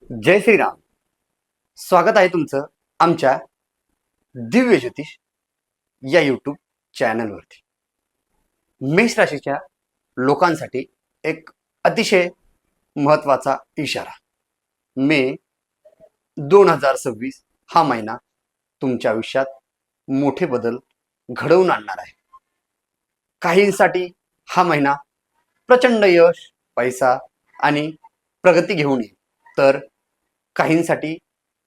जय श्रीराम. स्वागत आहे तुमचं आमच्या दिव्य ज्योतिष या यूट्यूब चॅनलवरती. मेष राशीच्या लोकांसाठी एक अतिशय महत्त्वाचा इशारा. मे 2026 हा महिना तुमच्या आयुष्यात मोठे बदल घडवून आणणार आहे. काहींसाठी हा महिना प्रचंड यश, पैसा आणि प्रगती घेऊन येईल, तर काहींसाठी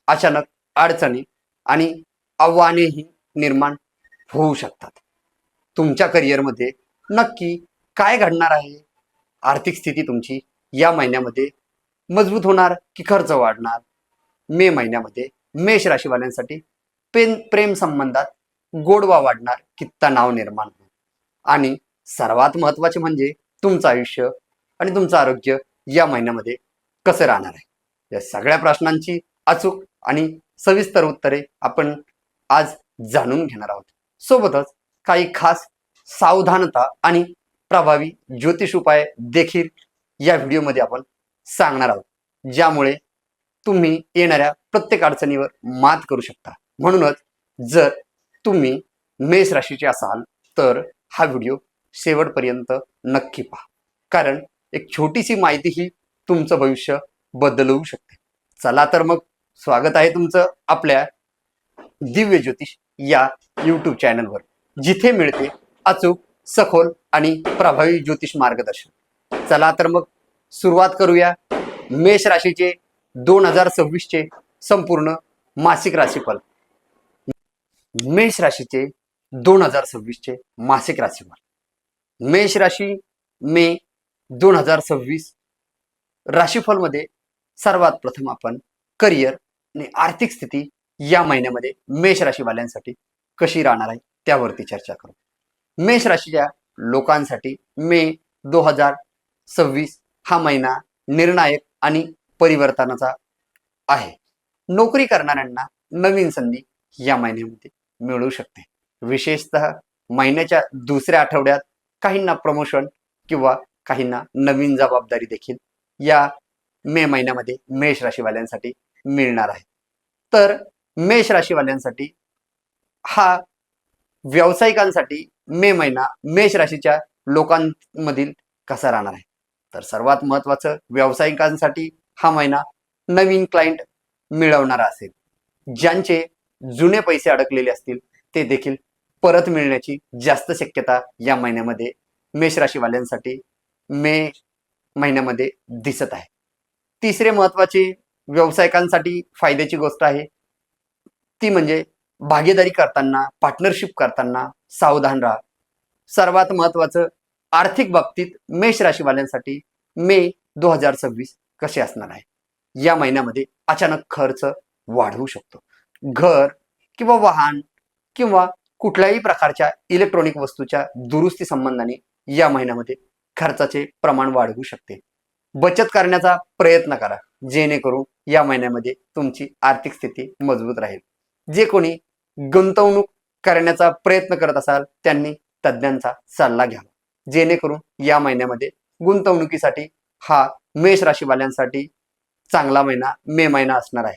अचानक अडचणी आणि आव्हानेही निर्माण होऊ शकतात. तुमच्या करिअरमध्ये नक्की काय घडणार आहे? आर्थिक स्थिती तुमची या महिन्यामध्ये मजबूत होणार की खर्च वाढणार? मे महिन्यामध्ये मेष राशीवाल्यांसाठी प्रेम संबंधात गोडवा वाढणार की तणाव निर्माण होईल? आणि सर्वात महत्त्वाचे म्हणजे तुमचं आयुष्य आणि तुमचं आरोग्य या महिन्यामध्ये कसं राहणार आहे? या सगळ्या प्रश्नांची अचूक आणि सविस्तर उत्तरे आपण आज जाणून घेणार आहोत. सोबतच काही खास सावधानता आणि प्रभावी ज्योतिष उपाय देखील या व्हिडिओमध्ये आपण सांगणार आहोत, ज्यामुळे तुम्ही येणाऱ्या प्रत्येक अडचणीवर मात करू शकता. म्हणूनच जर तुम्ही मेष राशीचे असाल तर हा व्हिडिओ शेवटपर्यंत नक्की पहा, कारण एक छोटीशी माहिती ही तुमचं भविष्य बदलवू शकते. चला तर मग स्वागत आहे तुमचं आपल्या दिव्य ज्योतिष या यूट्यूब चॅनलवर, जिथे मिळते अचूक, सखोल आणि प्रभावी ज्योतिष मार्गदर्शन. चला तर मग सुरुवात करूया मेष राशीचे 2026 चे संपूर्ण मासिक राशीफल. मेष राशीचे 2026 चे मासिक राशीफल. मेष राशी मे 2026 राशीफल मध्ये सर्वात प्रथम आपण करिअर आणि आर्थिक स्थिती या महिन्यामध्ये मेष राशीवाल्यांसाठी कशी राहणार आहे त्यावरती चर्चा करू. मेष राशीच्या लोकांसाठी मे 2026 हा महिना निर्णायक आणि परिवर्तनाचा आहे. नोकरी करणाऱ्यांना नवीन संधी या महिन्यामध्ये मिळू शकते. विशेषतः महिन्याच्या दुसऱ्या आठवड्यात काहींना प्रमोशन किंवा काहींना नवीन जबाबदारी देखील या मे महिन्यामध्ये मेष राशीवाल्यांसाठी मिळणार आहे. तर मेष राशीवाल्यांसाठी हा व्यावसायिकांसाठी मे महिना मेष राशीच्या लोकांमधील कसा राहणार आहे? तर सर्वात महत्त्वाचं, व्यावसायिकांसाठी हा महिना नवीन क्लायंट मिळवणारा असेल. ज्यांचे जुने पैसे अडकलेले असतील ते देखील परत मिळण्याची जास्त शक्यता या महिन्यामध्ये मेष राशीवाल्यांसाठी मे महिन्यामध्ये दिसत आहे. तिसरे महत्त्वाचे व्यावसायिकांसाठी फायद्याची गोष्ट आहे ती म्हणजे भागीदारी करताना, पार्टनरशिप करताना सावधान राहा. सर्वात महत्त्वाचं, आर्थिक बाबतीत मेष राशीवाल्यांसाठी मे 2026 कसे असणार आहे? या महिन्यामध्ये अचानक खर्च वाढवू शकतो. घर किंवा वाहन किंवा कुठल्याही प्रकारच्या इलेक्ट्रॉनिक वस्तूच्या दुरुस्ती संबंधाने या महिन्यामध्ये खर्चाचे प्रमाण वाढवू शकते. बचत करण्याचा प्रयत्न करा, जेणेकरून या महिन्यामध्ये तुमची आर्थिक स्थिती मजबूत राहील. जे कोणी गुंतवणूक करण्याचा प्रयत्न करत असाल त्यांनी तज्ज्ञांचा सल्ला घ्यावा, जेणेकरून या महिन्यामध्ये गुंतवणुकीसाठी हा मेष राशीवाल्यांसाठी चांगला महिना मे महिना असणार आहे.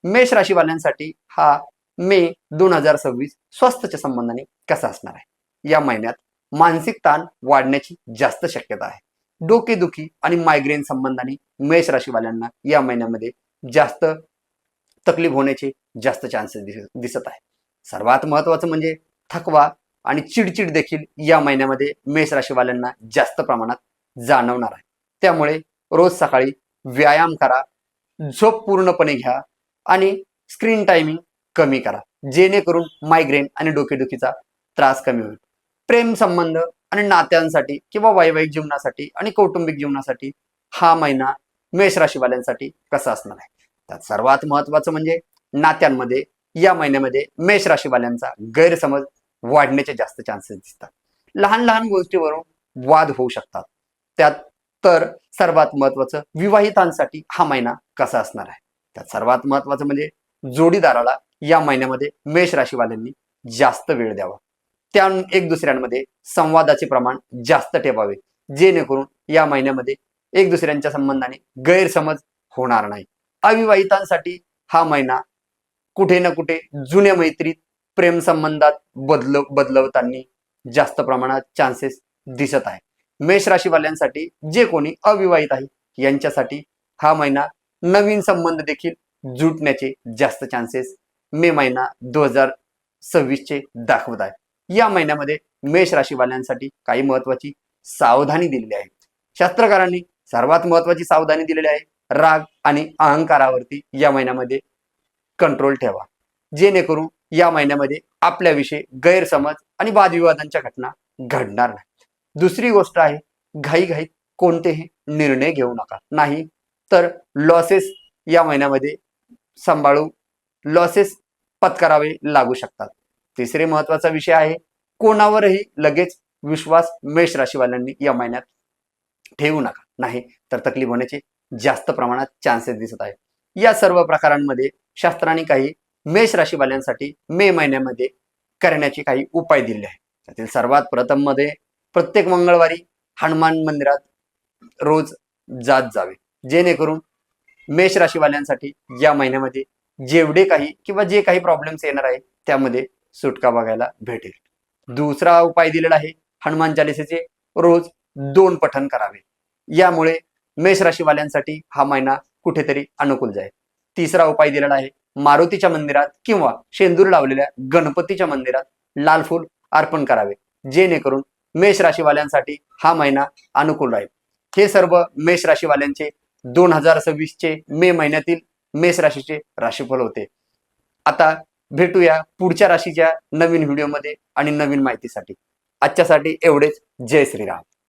मेष राशीवाल्यांसाठी हा मे 2026 स्वास्थ्याच्या संबंधाने कसा असणार आहे? या महिन्यात मानसिक ताण वाढण्याची जास्त शक्यता आहे. डोकेदुखी आणि मायग्रेन संबंधाने मेष राशीवाल्यांना या महिन्यामध्ये जास्त तकलीफ होण्याचे जास्त चान्सेस दिसत आहे. सर्वात महत्त्वाचं म्हणजे थकवा आणि चिडचिड देखील या महिन्यामध्ये मेष राशीवाल्यांना जास्त प्रमाणात जाणवणार आहे. त्यामुळे रोज सकाळी व्यायाम करा, झोप पूर्णपणे घ्या आणि स्क्रीन टायमिंग कमी करा, जेणेकरून मायग्रेन आणि डोकेदुखीचा त्रास कमी होईल. प्रेम संबंध आणि नात्यांसाठी किंवा वैवाहिक जीवनासाठी आणि कौटुंबिक जीवनासाठी हा महिना मेष राशीवाल्यांसाठी कसा असणार आहे? त्यात सर्वात महत्त्वाचं म्हणजे नात्यांमध्ये या महिन्यामध्ये मेष राशीवाल्यांचा गैरसमज वाढण्याचे जास्त चान्सेस दिसतात. लहान लहान गोष्टीवरून वाद होऊ शकतात. त्यात तर सर्वात महत्त्वाचं, विवाहितांसाठी हा महिना कसा असणार आहे? त्यात सर्वात महत्त्वाचं म्हणजे जोडीदाराला या महिन्यामध्ये मेष राशीवाल्यांनी जास्त वेळ द्यावा. त्या एक दुसऱ्यांमध्ये संवादाचे प्रमाण जास्त ठेवावे, जेणेकरून या महिन्यामध्ये एक दुसऱ्यांच्या संबंधाने गैरसमज होणार नाही. अविवाहितांसाठी हा महिना कुठे ना कुठे जुन्या मैत्रीत प्रेम संबंधात बदलवताना जास्त प्रमाणात चान्सेस दिसत आहे. मेष राशीवाल्यांसाठी जे कोणी अविवाहित आहे यांच्यासाठी हा महिना नवीन संबंध देखील जुटण्याचे जास्त चान्सेस मे महिना 2026 चे दाखवत आहे. या महिन्यामध्ये मेष राशीवाल्यांसाठी काही महत्वाची सावधानी दिलेली आहे. शास्त्रकारांनी सर्वात महत्वाची सावधानी दिलेली आहे, राग आणि अहंकारावरती या महिन्यामध्ये कंट्रोल ठेवा, जेणेकरून या महिन्यामध्ये आपल्याविषयी गैरसमज आणि वादविवादांच्या घटना घडणार नाही. दुसरी गोष्ट आहे, घाईघाईत कोणतेही निर्णय घेऊ नका, नाही तर लॉसेस या महिन्यामध्ये लॉसेस पत्करावे लागू शकतात. तिसरे महत्वाचा विषय आहे, कोणावरही लगेच विश्वास मेष राशीवाल्यांनी या महिन्यात ठेवू नका, नाही तर तकलीफ होण्याचे जास्त प्रमाणात चान्सेस दिसत आहेत. या सर्व प्रकारांमध्ये शास्त्राने काही मेष राशीवाल्यांसाठी मे महिन्यामध्ये करण्याचे काही उपाय दिले आहेत. त्यातील सर्वात प्रथम मध्ये प्रत्येक मंगळवारी हनुमान मंदिरात रोज जात जावे, जेणेकरून मेष राशीवाल्यांसाठी या महिन्यामध्ये जेवढे काही किंवा जे काही प्रॉब्लेम्स येणार आहे त्यामध्ये सुटका बघायला भेटेल. दुसरा उपाय दिलेला आहे, हनुमान चालिसेचे रोज 2 पठण करावे, यामुळे मेष राशीवाल्यांसाठी हा महिना कुठेतरी अनुकूल जाईल. तिसरा उपाय दिलेला आहे, मारुतीच्या मंदिरात किंवा शेंदूर लावलेल्या गणपतीच्या मंदिरात लाल फूल अर्पण करावे, जेणेकरून मेष राशीवाल्यांसाठी हा महिना अनुकूल राहील. हे सर्व मेष राशीवाल्यांचे 2026 चे मे महिन्यातील मेष राशीचे राशीफल होते. आता भेटूया पुढच्या राशीच्या नवीन व्हिडिओमध्ये आणि नवीन माहितीसाठी. आजच्यासाठी एवढेच. जय श्रीराम.